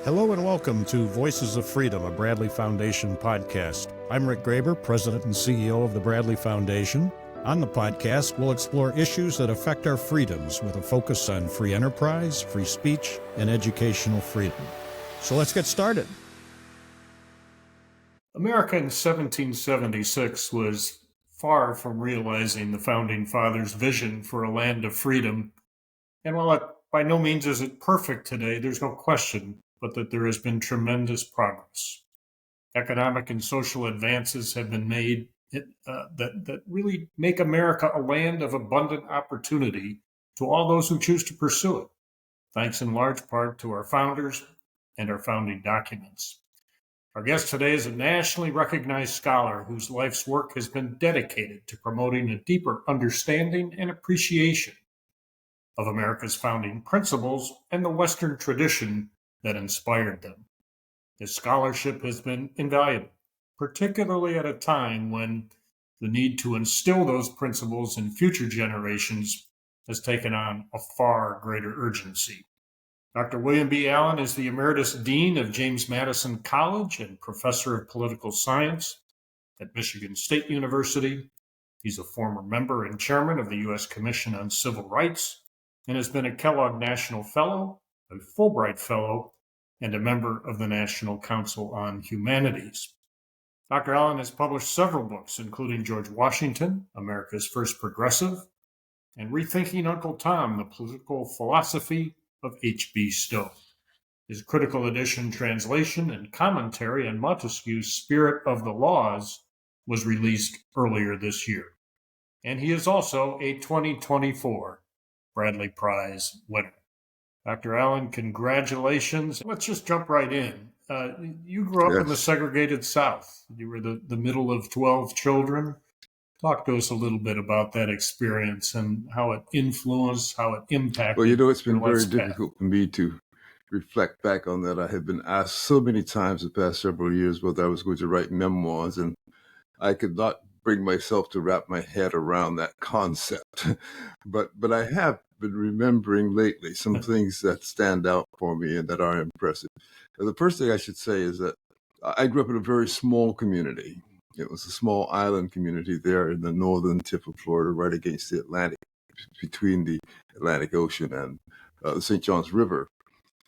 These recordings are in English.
Hello and welcome to Voices of Freedom, a Bradley Foundation podcast. I'm Rick Graber, President and CEO of the Bradley Foundation. On the podcast, we'll explore issues that affect our freedoms with a focus on free enterprise, free speech, and educational freedom. So let's get started. America in 1776 was far from realizing the Founding Fathers' vision for a land of freedom. And while it by no means is it perfect today, there's no question but that there has been tremendous progress. Economic and social advances have been made that really make America a land of abundant opportunity to all those who choose to pursue it, thanks in large part to our founders and our founding documents. Our guest today is a nationally recognized scholar whose life's work has been dedicated to promoting a deeper understanding and appreciation of America's founding principles and the Western tradition that inspired them. His scholarship has been invaluable, particularly at a time when the need to instill those principles in future generations has taken on a far greater urgency. Dr. William B. Allen is the Emeritus Dean of James Madison College and Professor of Political Science at Michigan State University. He's a former member and chairman of the U.S. Commission on Civil Rights and has been a Kellogg National Fellow, a Fulbright Fellow, and a member of the National Council on Humanities. Dr. Allen has published several books, including George Washington, America's First Progressive, and Rethinking Uncle Tom, The Political Philosophy of H.B. Stowe. His critical edition translation and commentary on Montesquieu's Spirit of the Laws was released earlier this year. And he is also a 2024 Bradley Prize winner. Dr. Allen, congratulations. Let's just jump right in. You grew up in the segregated South. You were the middle of 12 children. Talk to us a little bit about that experience and how it influenced, how it impacted. Well, it's been very difficult for me to reflect back on that. I have been asked so many times the past several years whether I was going to write memoirs, and I could not bring myself to wrap my head around that concept. But I have been remembering lately some things that stand out for me and that are impressive. Now, the first thing I should say is that I grew up in a very small community. It was a small island community there in the northern tip of Florida, right against the Atlantic, between the Atlantic Ocean and the St. Johns River.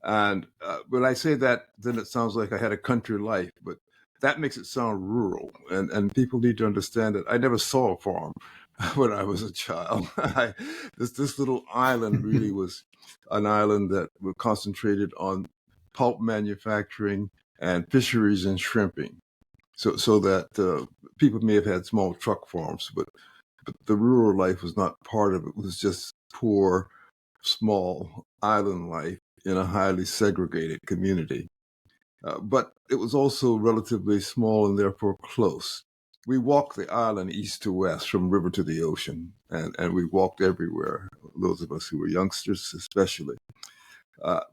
And when I say that, then it sounds like I had a country life, but that makes it sound rural. And people need to understand that I never saw a farm when I was a child. This little island really was an island that was concentrated on pulp manufacturing and fisheries and shrimping. So that people may have had small truck farms, but the rural life was not part of it. It was just poor, small island life in a highly segregated community. But it was also relatively small and therefore close. We walked the island east to west, from river to the ocean, and we walked everywhere, those of us who were youngsters especially.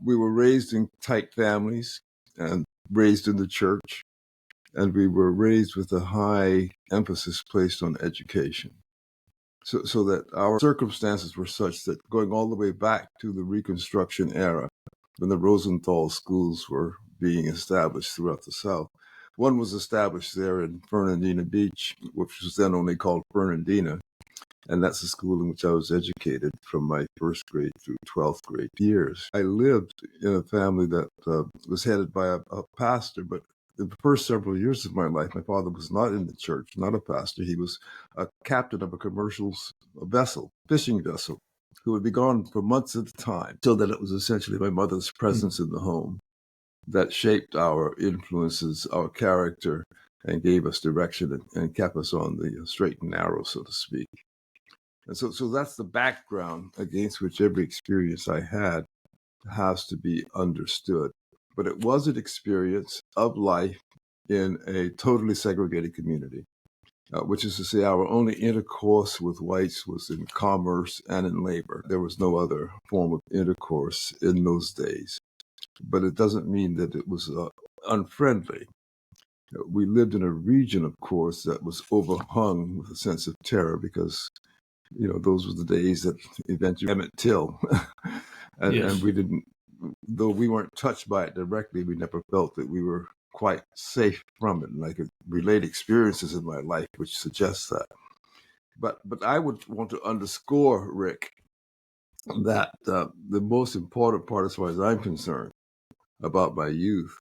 We were raised in tight families and raised in the church, and we were raised with a high emphasis placed on education. So that our circumstances were such that going all the way back to the Reconstruction era, when the Rosenthal schools were being established throughout the South. One was established there in Fernandina Beach, which was then only called Fernandina, and that's the school in which I was educated from my first grade through 12th grade years. I lived in a family that was headed by a pastor, but in the first several years of my life, my father was not in the church, not a pastor. He was a captain of a commercial vessel, fishing vessel, who would be gone for months at a time, so that it was essentially my mother's presence in the home that shaped our influences, our character, and gave us direction and kept us on the straight and narrow, so to speak. And so that's the background against which every experience I had has to be understood. But it was an experience of life in a totally segregated community, which is to say our only intercourse with whites was in commerce and in labor. There was no other form of intercourse in those days. But it doesn't mean that it was unfriendly. We lived in a region, of course, that was overhung with a sense of terror because, those were the days that eventually Emmett Till. And we didn't though we weren't touched by it directly, we never felt that we were quite safe from it. And I could relate experiences in my life which suggests that. But I would want to underscore, Rick, that the most important part, as far as I'm concerned, about my youth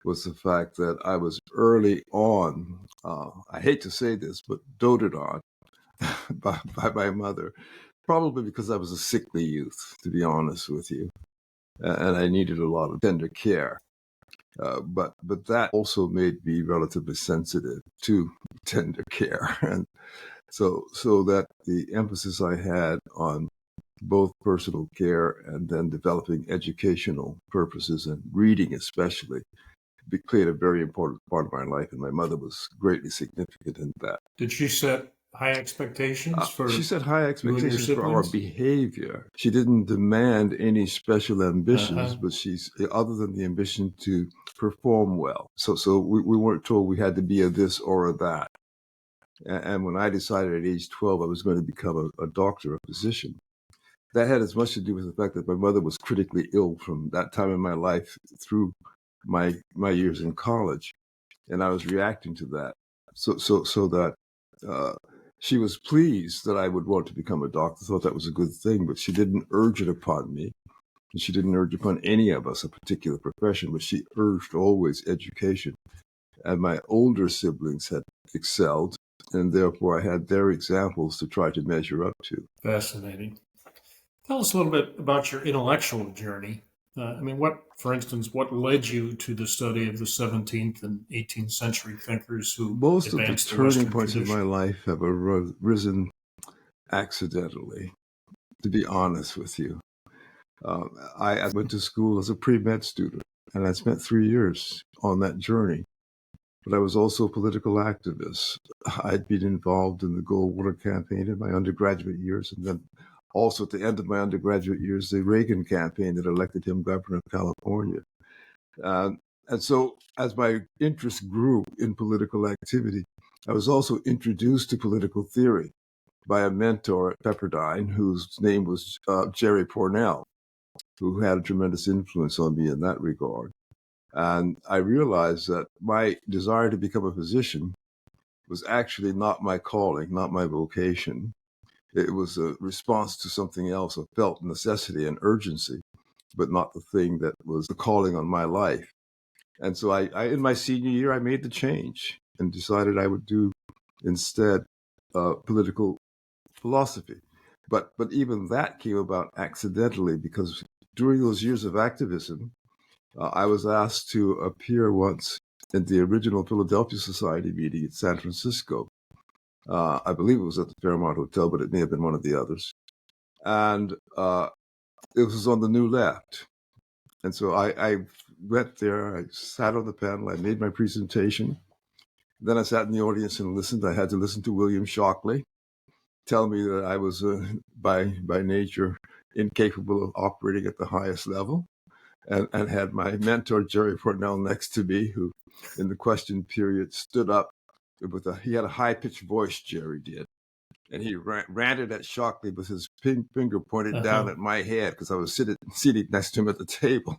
was the fact that I was early on, I hate to say this, but doted on by my mother, probably because I was a sickly youth, to be honest with you, and I needed a lot of tender care. But that also made me relatively sensitive to tender care, and so that the emphasis I had on both personal care and then developing educational purposes and reading especially played a very important part of my life, and my mother was greatly significant in that. Did she set high expectations for She set high you and your expectations for our siblings? behavior. She didn't demand any special ambitions, Uh-huh. but other than the ambition to perform well. So we weren't told we had to be a this or a that. And when I decided at age 12 I was going to become a doctor, a physician, that had as much to do with the fact that my mother was critically ill from that time in my life through my years in college, and I was reacting to that. So that uh, she was pleased that I would want to become a doctor, thought that was a good thing, but she didn't urge it upon me. And she didn't urge upon any of us a particular profession, but she urged always education. And my older siblings had excelled, and therefore I had their examples to try to measure up to. Fascinating. Tell us a little bit about your intellectual journey. For instance, what led you to the study of the 17th and 18th century thinkers who Most of the advanced the turning Western points of my tradition? life have arisen accidentally, to be honest with you. I went to school as a pre-med student, and I spent 3 years on that journey. But I was also a political activist. I'd been involved in the Goldwater campaign in my undergraduate years, and then also at the end of my undergraduate years, the Reagan campaign that elected him governor of California. Uh, and so as my interest grew in political activity, I was also introduced to political theory by a mentor at Pepperdine whose name was Jerry Pournelle, who had a tremendous influence on me in that regard. And I realized that my desire to become a physician was actually not my calling, not my vocation. It was a response to something else, a felt necessity and urgency, but not the thing that was the calling on my life. And so I in my senior year, I made the change and decided I would do instead political philosophy. But even that came about accidentally because during those years of activism, I was asked to appear once in the original Philadelphia Society meeting in San Francisco. I believe it was at the Fairmont Hotel, but it may have been one of the others. And it was on the New Left. And so I went there, I sat on the panel, I made my presentation. Then I sat in the audience and listened. I had to listen to William Shockley tell me that I was by nature incapable of operating at the highest level, and had my mentor Jerry Pournelle next to me, who in the question period stood up he had a high pitched voice, Jerry did, and he ranted at Shockley with his finger pointed down Uh-huh. at my head because I was seated next to him at the table.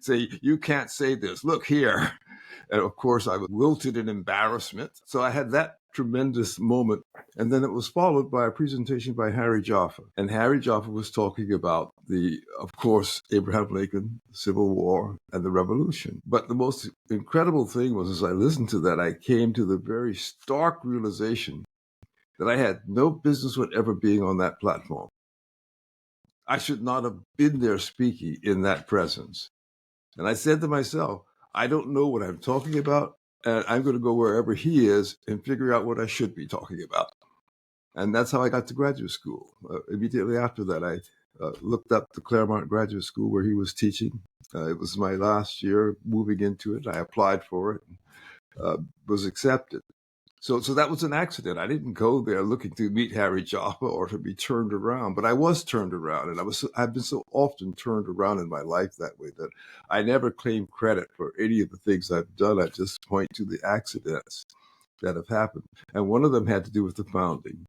Say, you can't say this. Look here. And of course, I was wilted in embarrassment. So I had that tremendous moment. And then it was followed by a presentation by Harry Jaffa. And Harry Jaffa was talking about of course, Abraham Lincoln, the Civil War, and the Revolution. But the most incredible thing was, as I listened to that, I came to the very stark realization that I had no business whatever being on that platform. I should not have been there speaking in that presence. And I said to myself, I don't know what I'm talking about, and I'm going to go wherever he is and figure out what I should be talking about. And that's how I got to graduate school. Immediately after that, I looked up the Claremont Graduate School where he was teaching. It was my last year moving into it. I applied for it, was accepted. So that was an accident. I didn't go there looking to meet Harry Jaffa or to be turned around, but I was turned around, and I've been so often turned around in my life that way that I never claim credit for any of the things I've done. I just point to the accidents that have happened, and one of them had to do with the founding.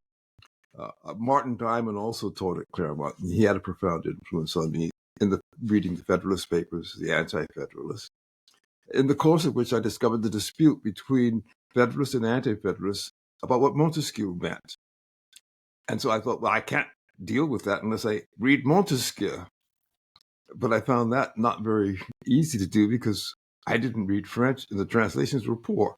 Martin Diamond also taught at Claremont, and he had a profound influence on me. in the reading the Federalist Papers, the Anti-Federalists, in the course of which I discovered the dispute between Federalists and Anti-Federalists about what Montesquieu meant. And so I thought, well, I can't deal with that unless I read Montesquieu. But I found that not very easy to do because I didn't read French and the translations were poor.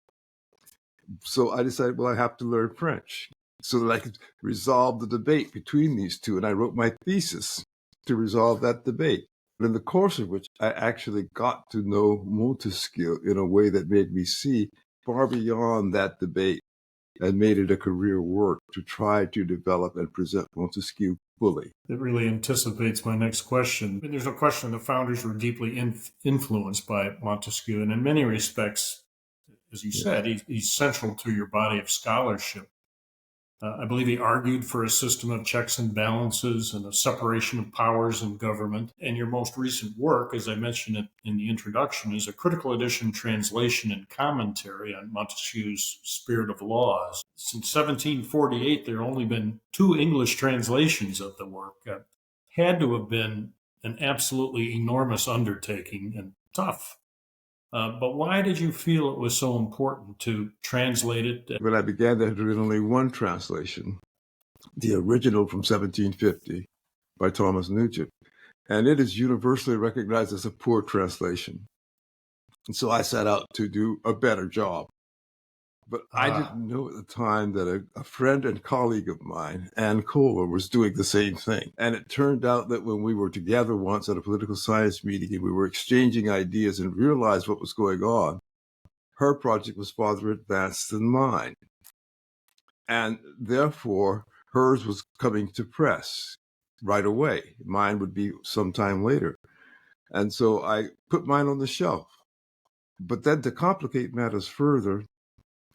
So I decided, well, I have to learn French so that I could resolve the debate between these two. And I wrote my thesis to resolve that debate, in the course of which I actually got to know Montesquieu in a way that made me see far beyond that debate and made it a career work to try to develop and present Montesquieu fully. It really anticipates my next question. There's no question the founders were deeply influenced by Montesquieu, and in many respects, as you said, he's central to your body of scholarship. I believe he argued for a system of checks and balances and a separation of powers in government. And your most recent work, as I mentioned it in the introduction, is a critical edition translation and commentary on Montesquieu's Spirit of Laws. Since 1748, there have only been 2 English translations of the work. Had to have been an absolutely enormous undertaking and tough. But why did you feel it was so important to translate it? When I began, there had been only one translation, the original from 1750 by Thomas Nugent, and it is universally recognized as a poor translation. And so I set out to do a better job. But I didn't know at the time that a friend and colleague of mine, Ann Kohler, was doing the same thing. And it turned out that when we were together once at a political science meeting and we were exchanging ideas and realized what was going on, her project was farther advanced than mine. And therefore, hers was coming to press right away. Mine would be sometime later. And so I put mine on the shelf. But then to complicate matters further,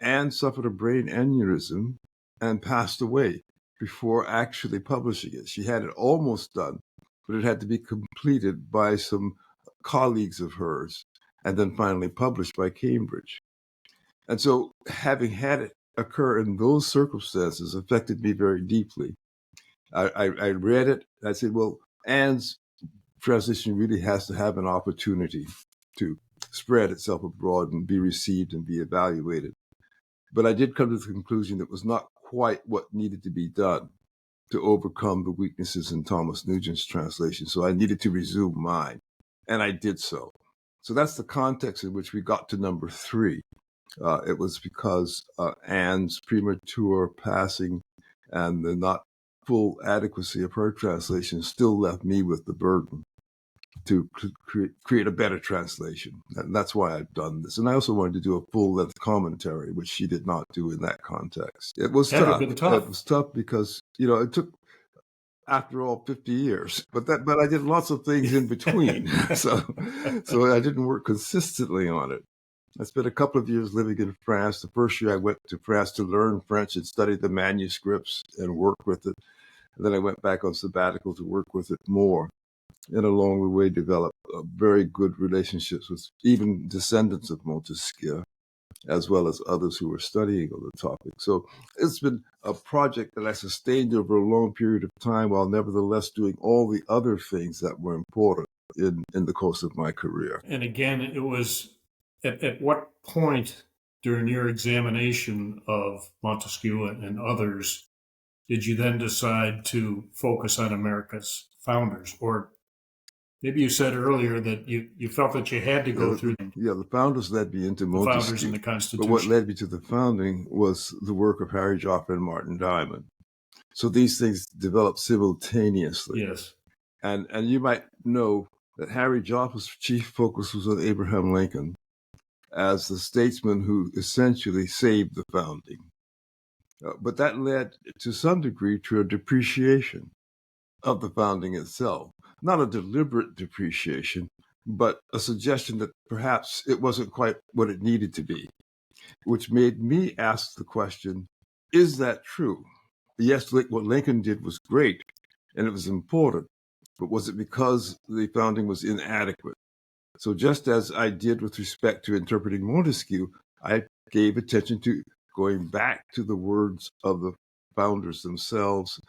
Anne suffered a brain aneurysm and passed away before actually publishing it. She had it almost done, but it had to be completed by some colleagues of hers and then finally published by Cambridge. And so having had it occur in those circumstances affected me very deeply. I read it. I said, well, Anne's translation really has to have an opportunity to spread itself abroad and be received and be evaluated. But I did come to the conclusion that it was not quite what needed to be done to overcome the weaknesses in Thomas Nugent's translation. So I needed to resume mine, and I did so. So that's the context in which we got to number 3. It was because Anne's premature passing and the not full adequacy of her translation still left me with the burden to create a better translation. And that's why I've done this. And I also wanted to do a full-length commentary, which she did not do in that context. It was tough. It was tough because, it took, after all, 50 years. But I did lots of things in between. so I didn't work consistently on it. I spent a couple of years living in France. The first year I went to France to learn French and study the manuscripts and work with it. And then I went back on sabbatical to work with it more. And along the way developed very good relationships with even descendants of Montesquieu, as well as others who were studying on the topic. So it's been a project that I sustained over a long period of time, while nevertheless doing all the other things that were important in the course of my career. And again, it was at what point during your examination of Montesquieu and others did you then decide to focus on America's founders? Or maybe you said earlier that you felt that you had to go through them. Yeah, the founders led me into Montesquieu. The founders in the Constitution. But what led me to the founding was the work of Harry Joffre and Martin Diamond. So these things developed simultaneously. Yes. And you might know that Harry Joffre's chief focus was on Abraham Lincoln as the statesman who essentially saved the founding. But that led to some degree to a depreciation of the founding itself. Not a deliberate depreciation, but a suggestion that perhaps it wasn't quite what it needed to be, which made me ask the question, is that true? Yes, what Lincoln did was great, and it was important, but was it because the founding was inadequate? So just as I did with respect to interpreting Montesquieu, I gave attention to going back to the words of the founders themselves,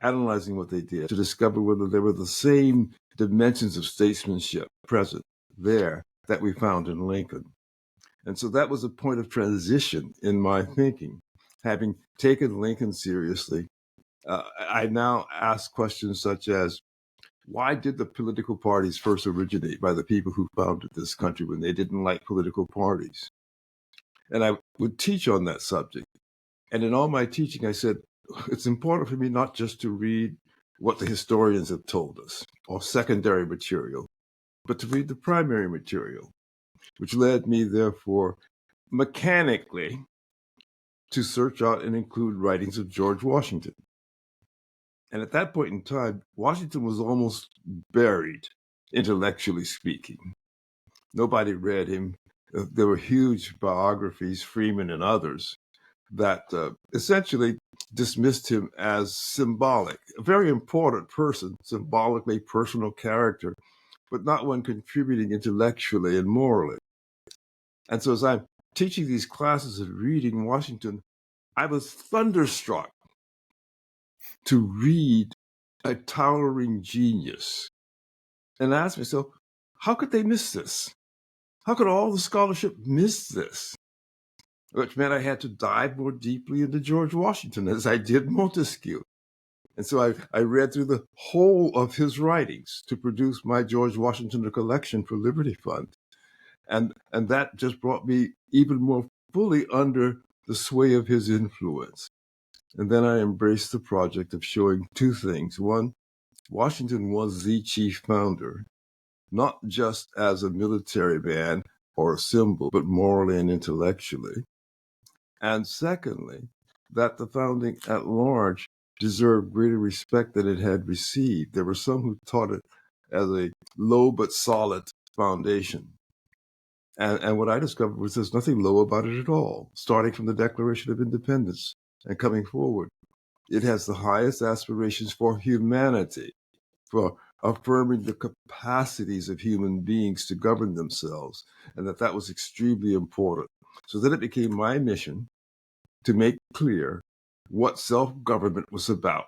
analyzing what they did to discover whether they were the same dimensions of statesmanship present there that we found in Lincoln. And so that was a point of transition in my thinking. Having taken Lincoln seriously, I now ask questions such as, why did the political parties first originate by the people who founded this country when they didn't like political parties? And I would teach on that subject. And in all my teaching, I said, it's important for me not just to read what the historians have told us or secondary material, but to read the primary material, which led me, therefore, mechanically to search out and include writings of George Washington. And at that point in time, Washington was almost buried, intellectually speaking. Nobody read him. There were huge biographies, Freeman and others, that essentially dismissed him as symbolic, a very important person, symbolically personal character, but not one contributing intellectually and morally. And so as I'm teaching these classes and reading Washington, I was thunderstruck to read a towering genius and ask myself, how could they miss this? How could all the scholarship miss this? Which meant I had to dive more deeply into George Washington as I did Montesquieu. And so I read through the whole of his writings to produce my George Washington collection for Liberty Fund. And that just brought me even more fully under the sway of his influence. And then I embraced the project of showing two things. One, Washington was the chief founder, not just as a military man or a symbol, but morally and intellectually. And secondly, that the founding at large deserved greater respect than it had received. There were some who taught it as a low but solid foundation. And what I discovered was there's nothing low about it at all, starting from the Declaration of Independence and coming forward. It has the highest aspirations for humanity, for affirming the capacities of human beings to govern themselves, and that was extremely important. So then it became my mission to make clear what self-government was about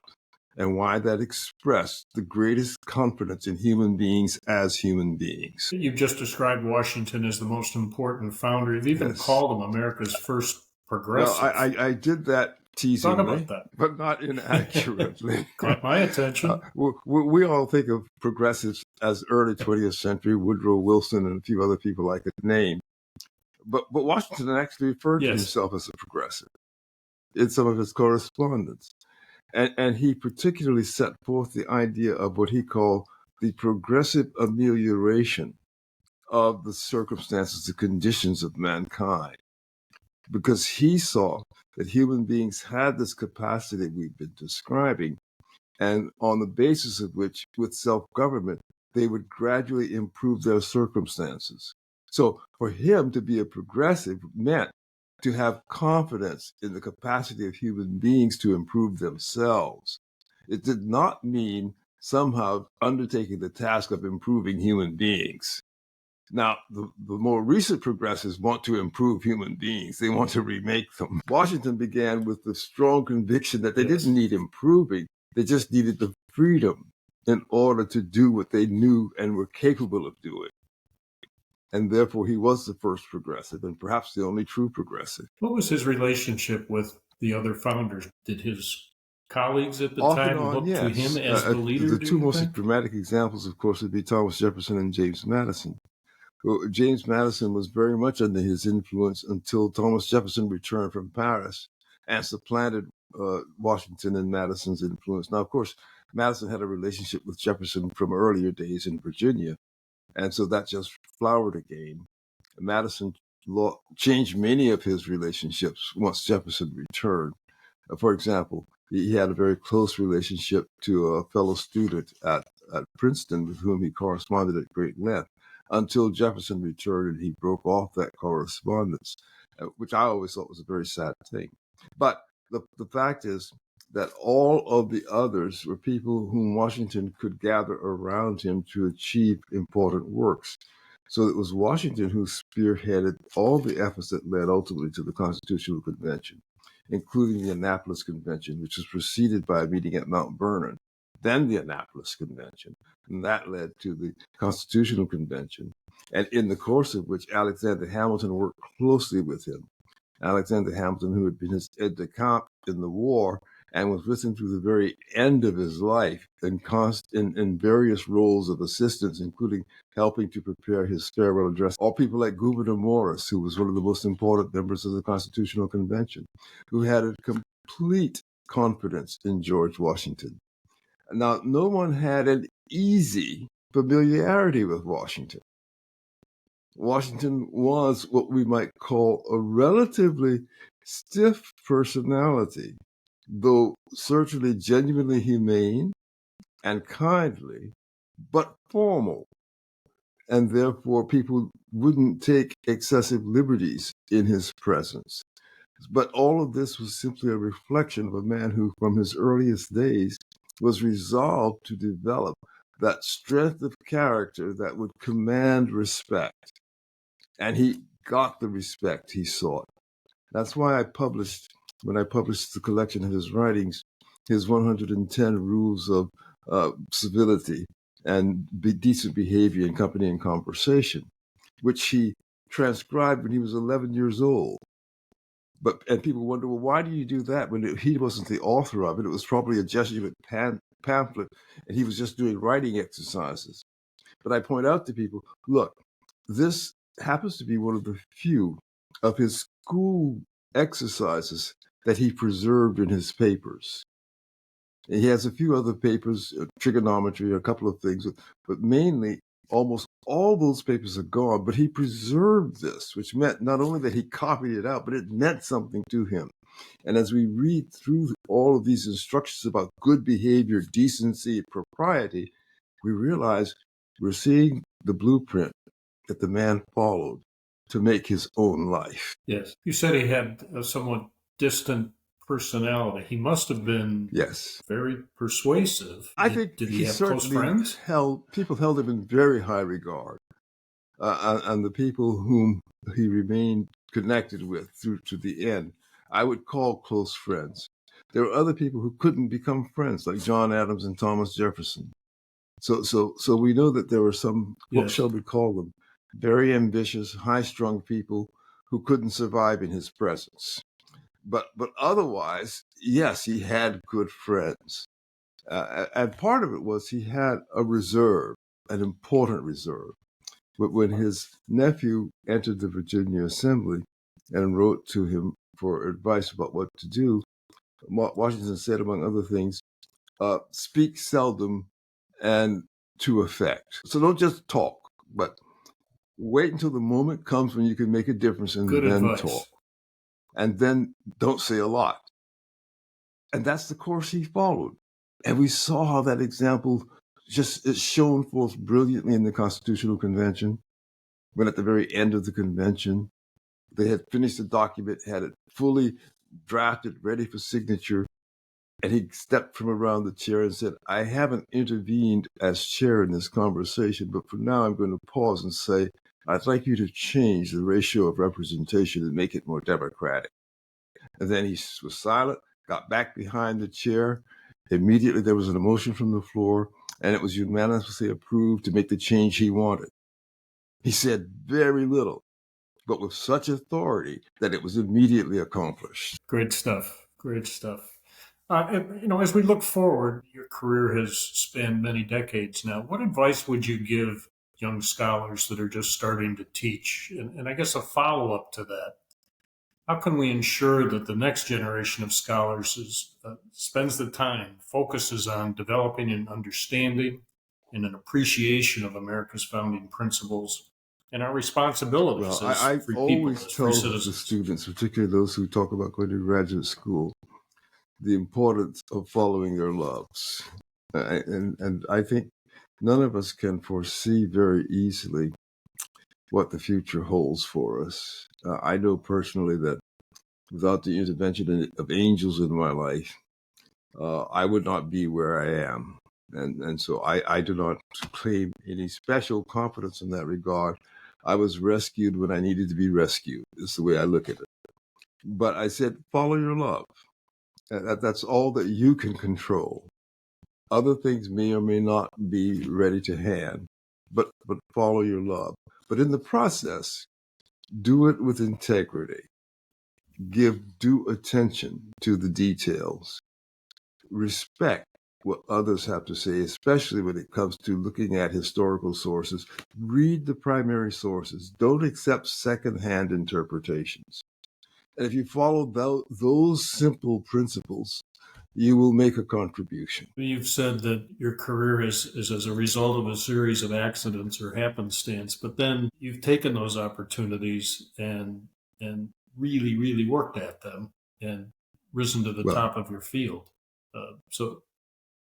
and why that expressed the greatest confidence in human beings as human beings. You've just described Washington as the most important founder. You've even called him America's first progressive. Well, I did that teasingly, Talk about that. but not inaccurately. Caught my attention. We all think of progressives as early 20th century, Woodrow Wilson and a few other people I could name. But Washington actually referred to himself as a progressive in some of his correspondence. And he particularly set forth the idea of what he called the progressive amelioration of the circumstances, the conditions of mankind, because he saw that human beings had this capacity we've been describing, and on the basis of which, with self-government, they would gradually improve their circumstances. So for him to be a progressive meant to have confidence in the capacity of human beings to improve themselves. It did not mean somehow undertaking the task of improving human beings. Now, the more recent progressives want to improve human beings. They want to remake them. Washington began with the strong conviction that they didn't need improving. They just needed the freedom in order to do what they knew and were capable of doing. And therefore, he was the first progressive and perhaps the only true progressive. What was his relationship with the other founders? Did his colleagues at the time look to him as the leader? The two most dramatic examples, of course, would be Thomas Jefferson and James Madison. Well, James Madison was very much under his influence until Thomas Jefferson returned from Paris and supplanted Washington and Madison's influence. Now, of course, Madison had a relationship with Jefferson from earlier days in Virginia. And so that just flowered again. Madison changed many of his relationships once Jefferson returned. For example, he had a very close relationship to a fellow student at Princeton with whom he corresponded at great length until Jefferson returned and he broke off that correspondence, which I always thought was a very sad thing. But the fact is that all of the others were people whom Washington could gather around him to achieve important works. So it was Washington who spearheaded all the efforts that led ultimately to the Constitutional Convention, including the Annapolis Convention, which was preceded by a meeting at Mount Vernon. then the Annapolis Convention, and that led to the Constitutional Convention, and in the course of which Alexander Hamilton worked closely with him. Alexander Hamilton, who had been his aide-de-camp in the war and was with him through the very end of his life in various roles of assistance, including helping to prepare his farewell address, or people like Gouverneur Morris, who was one of the most important members of the Constitutional Convention, who had a complete confidence in George Washington. Now, no one had an easy familiarity with Washington. Washington was what we might call a relatively stiff personality, though certainly genuinely humane and kindly, but formal. And therefore, people wouldn't take excessive liberties in his presence. But all of this was simply a reflection of a man who, from his earliest days, was resolved to develop that strength of character that would command respect. And he got the respect he sought. That's why when I published the collection of his writings, his 110 rules of civility and decent behavior in company and conversation, which he transcribed when he was 11 years old. And people wonder, well, why do you do that when he wasn't the author of it? It was probably a Jesuit pamphlet, and he was just doing writing exercises. But I point out to people, look, this happens to be one of the few of his school exercises that he preserved in his papers. And he has a few other papers, trigonometry, a couple of things, but mainly almost all those papers are gone, but he preserved this, which meant not only that he copied it out, but it meant something to him. And as we read through all of these instructions about good behavior, decency, propriety, we realize we're seeing the blueprint that the man followed to make his own life. Yes. You said he had a somewhat distant personality. He must have been very persuasive. I think did he have close friends? People held him in very high regard. And the people whom he remained connected with through to the end, I would call close friends. There were other people who couldn't become friends, like John Adams and Thomas Jefferson. So we know that there were some, what shall we call them, very ambitious, high-strung people who couldn't survive in his presence. But otherwise, yes, he had good friends. And part of it was he had a reserve, an important reserve. But when his nephew entered the Virginia Assembly and wrote to him for advice about what to do, Washington said, among other things, speak seldom and to effect. So don't just talk, but wait until the moment comes when you can make a difference and then talk. And then don't say a lot. And that's the course he followed. And we saw how that example just is shown forth brilliantly in the Constitutional Convention, when at the very end of the convention, they had finished the document, had it fully drafted, ready for signature, and he stepped from around the chair and said, I haven't intervened as chair in this conversation, but for now I'm going to pause and say, I'd like you to change the ratio of representation and make it more democratic. And then he was silent, got back behind the chair. Immediately there was an motion from the floor, and it was unanimously approved to make the change he wanted. He said very little, but with such authority that it was immediately accomplished. Great stuff. Great stuff. As we look forward, your career has spanned many decades now. What advice would you give young scholars that are just starting to teach? And I guess a follow-up to that, how can we ensure that the next generation of scholars spends the time, focuses on developing an understanding and an appreciation of America's founding principles and our responsibilities as I free always people, as free tell the citizens? students, particularly those who talk about going to graduate school, the importance of following your loves. And I think none of us can foresee very easily what the future holds for us. I know personally that without the intervention of angels in my life, I would not be where I am. And so I do not claim any special confidence in that regard. I was rescued when I needed to be rescued, is the way I look at it. But I said, follow your love. That's all that you can control. Other things may or may not be ready to hand, but follow your love. But in the process, do it with integrity. Give due attention to the details. Respect what others have to say, especially when it comes to looking at historical sources. Read the primary sources. Don't accept secondhand interpretations. And if you follow those simple principles, you will make a contribution. You've said that your career is as a result of a series of accidents or happenstance, but then you've taken those opportunities and really, really worked at them and risen to the top of your field. So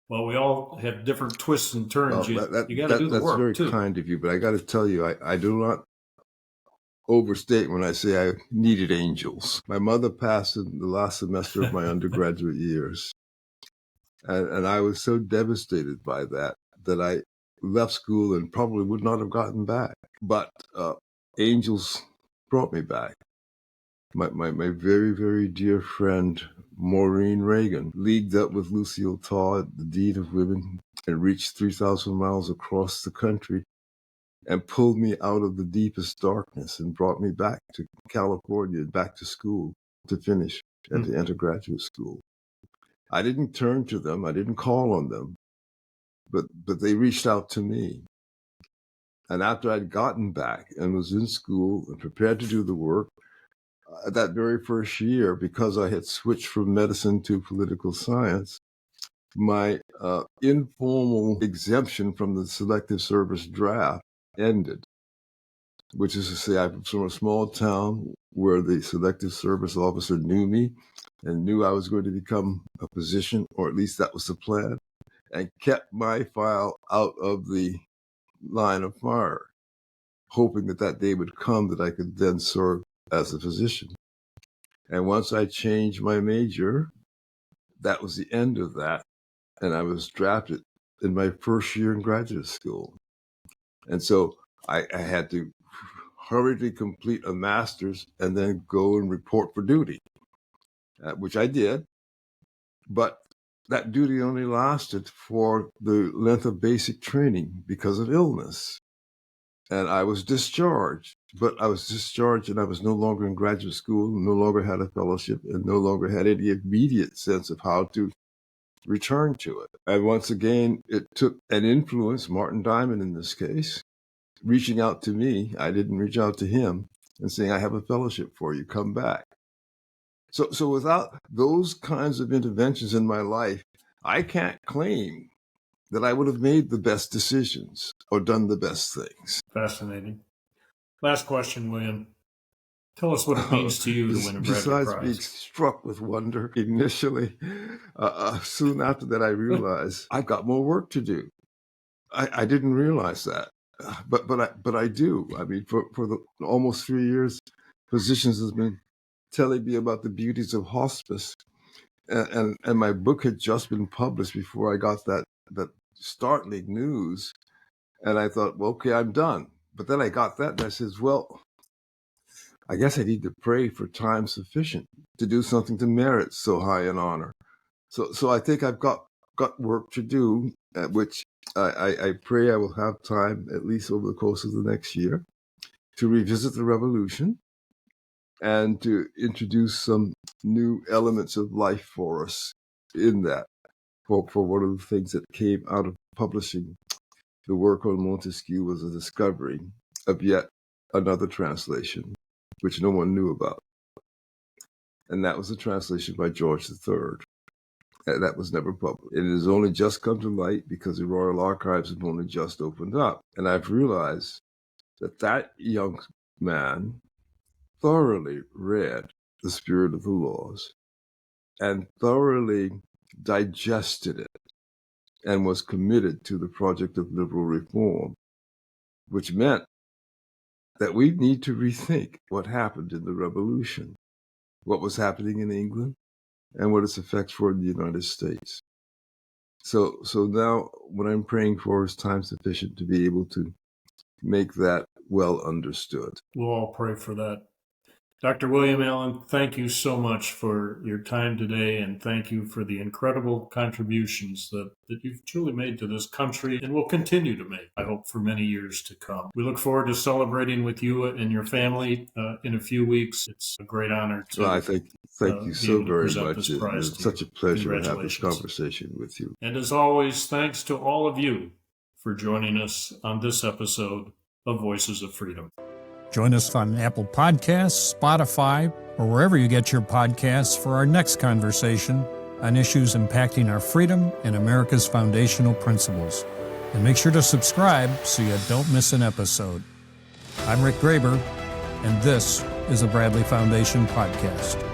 while we all have different twists and turns, you got to do the work very too. Kind of you, but I got to tell you, I do not overstate when I say I needed angels. My mother passed in the last semester of my undergraduate years. And I was so devastated by that I left school and probably would not have gotten back. But angels brought me back. My very, very dear friend, Maureen Reagan, leagued up with Lucille Todd, the Dean of Women, and reached 3,000 miles across the country and pulled me out of the deepest darkness and brought me back to California, back to school to finish and to enter graduate school. I didn't turn to them. I didn't call on them, but they reached out to me. And after I'd gotten back and was in school and prepared to do the work, that very first year, because I had switched from medicine to political science, my informal exemption from the Selective Service draft ended, which is to say I'm from a small town where the Selective Service officer knew me and knew I was going to become a physician, or at least that was the plan, and kept my file out of the line of fire, hoping that day would come that I could then serve as a physician. And once I changed my major, that was the end of that. And I was drafted in my first year in graduate school. And so I had to hurriedly complete a master's and then go and report for duty, which I did. But that duty only lasted for the length of basic training because of illness. And I was discharged, but I was discharged and I was no longer in graduate school, no longer had a fellowship, and no longer had any immediate sense of how to return to it. And once again, it took an influence, Martin Diamond in this case, reaching out to me. I didn't reach out to him and saying, I have a fellowship for you, come back. So without those kinds of interventions in my life, I can't claim that I would have made the best decisions or done the best things. Fascinating. Last question, William. Tell us what it means to you to win a Bradley Prize. Besides being struck with wonder initially, soon after that I realized I've got more work to do. I didn't realize that, but I do. I mean, for the almost 3 years, physicians have been telling me about the beauties of hospice, and my book had just been published before I got that startling news, and I thought, well, okay, I'm done. But then I got that, and I says, well, I guess I need to pray for time sufficient to do something to merit so high an honor. So I think I've got work to do, at which I pray I will have time, at least over the course of the next year, to revisit the revolution and to introduce some new elements of life for us in that. For one of the things that came out of publishing the work on Montesquieu was a discovery of yet another translation, which no one knew about. And that was a translation by George III. And that was never published. It has only just come to light because the Royal Archives have only just opened up. And I've realized that young man thoroughly read The Spirit of the Laws and thoroughly digested it and was committed to the project of liberal reform, which meant that we need to rethink what happened in the revolution, what was happening in England, and what its effects were in the United States. So now what I'm praying for is time sufficient to be able to make that well understood. We'll all pray for that. Dr. William Allen, thank you so much for your time today, and thank you for the incredible contributions that you've truly made to this country and will continue to make, I hope, for many years to come. We look forward to celebrating with you and your family in a few weeks. It's a great honor to Well, thank you so very much. It's such a pleasure to have this conversation with you. And as always, thanks to all of you for joining us on this episode of Voices of Freedom. Join us on Apple Podcasts, Spotify, or wherever you get your podcasts for our next conversation on issues impacting our freedom and America's foundational principles. And make sure to subscribe so you don't miss an episode. I'm Rick Graber, and this is the Bradley Foundation Podcast.